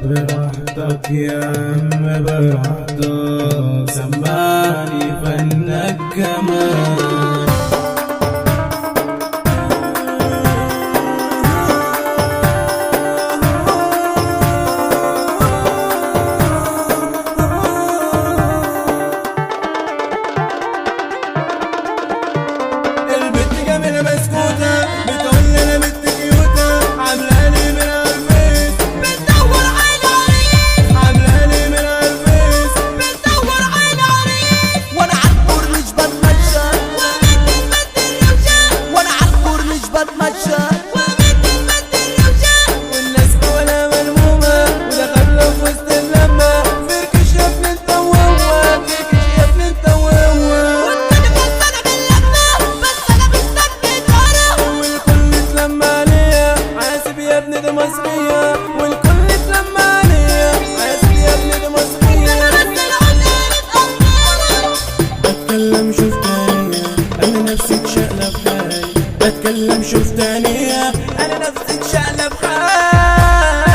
براحتك يا عم براحتك، سمعني فنك كمان. البت جميلة بسكوتة بتقول لي انا بنت كيوتة، عاملاني من الفيس بتدور على عريس، عاملاني من الفيس بتدور على عريس. وانا عالكورنيش بتمشى ومد الروشة، وانا عالكورنيش بتمشى ومد الروشة. والناس حواليها ملمومة ودخلنا في وسط اللمة، فركش يا ابن انت وهو، فركش يا ابن انت وهو. والتاني فصلنا باللمة بس انا مستني ورا. والكل اتلم عليا حاسب يا ابني دي مصرية، والكل اتلم عليا حاسب يا ابني دي مصرية. بس العمر اتأخروا. بتكلم شوف تانية انا نفسي اتشقلب حالي، بتكلم شوف تانية انا نفسي اتشقلب حالي.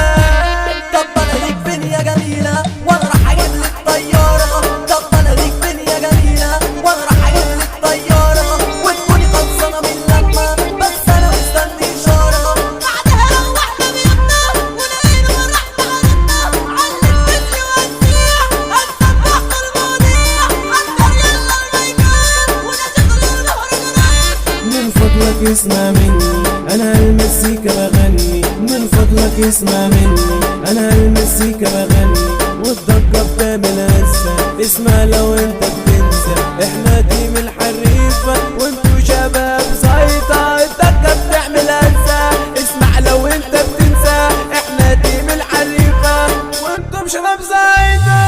طب انا ليك فين يا جميلة وانا راح اجيب لك طيارة. طب انا ليك فين يا جميلة وانا راح اجيب لك طيارة، وتكوني خلصانة من لما بس انا مستني اشارة. بعدها روحنا بيوتنا ولقينا الرحمة غلطنا، علق بنتي وهتسيح هنسبح المواضيع، هنقول يلا المايكات ونشغل المهرجانات. من فضلك اسمع مني انا المزيكا بغني، من فضلك اسمع مني انا المزيكا بغني، والضجة بتعمل هزة. اسمع لو انت بتنسى احنا تيم الحريفة وانتوا شباب زيطة، الضجة بتعمل هزة. اسمع لو انت بتنسى احنا تيم الحريفة وانتم شباب زيطة.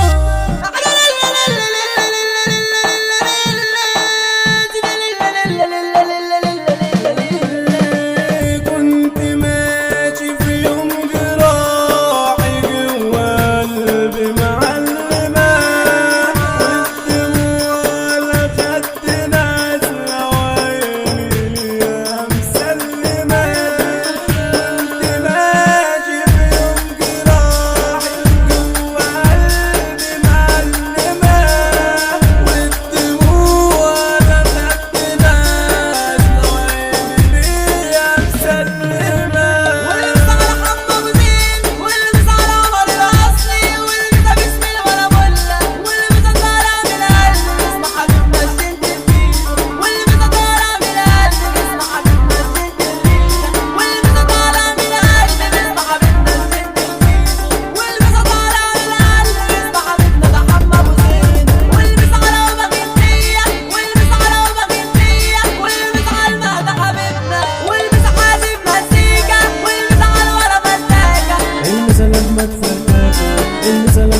كنت ماشي في يوم جراحي جوا قلبي معلمة، والدموع خدت نازلة وعيني ليها مسلمة. كنت ماشي في يوم جراحي جوا قلبي معلمة، والدموع خدت نازلة وعيني ليها مسلمة. واللبس على حمى ابو زين، واللبس على عمر الاصلي، واللبس باسم البلابله، واللبس طالع من القلب اسم حبيبنا الجنت الريشه، واللبس طالع من القلب اسم حبيبنا الجنت الريشه، واللبس طالع من القلب اسم حبيبنا الجنت الريشه، واللبس طالع من القلب اسم حبيبنا ده حمى ابو زين، واللبس على وبغيتيه، واللبس على وبغيتيه، واللبس على المهد حبيبنا، واللبس حاسب مزيكا، واللبس على ورا مزاجة. المثل احمد فتاكة، المثل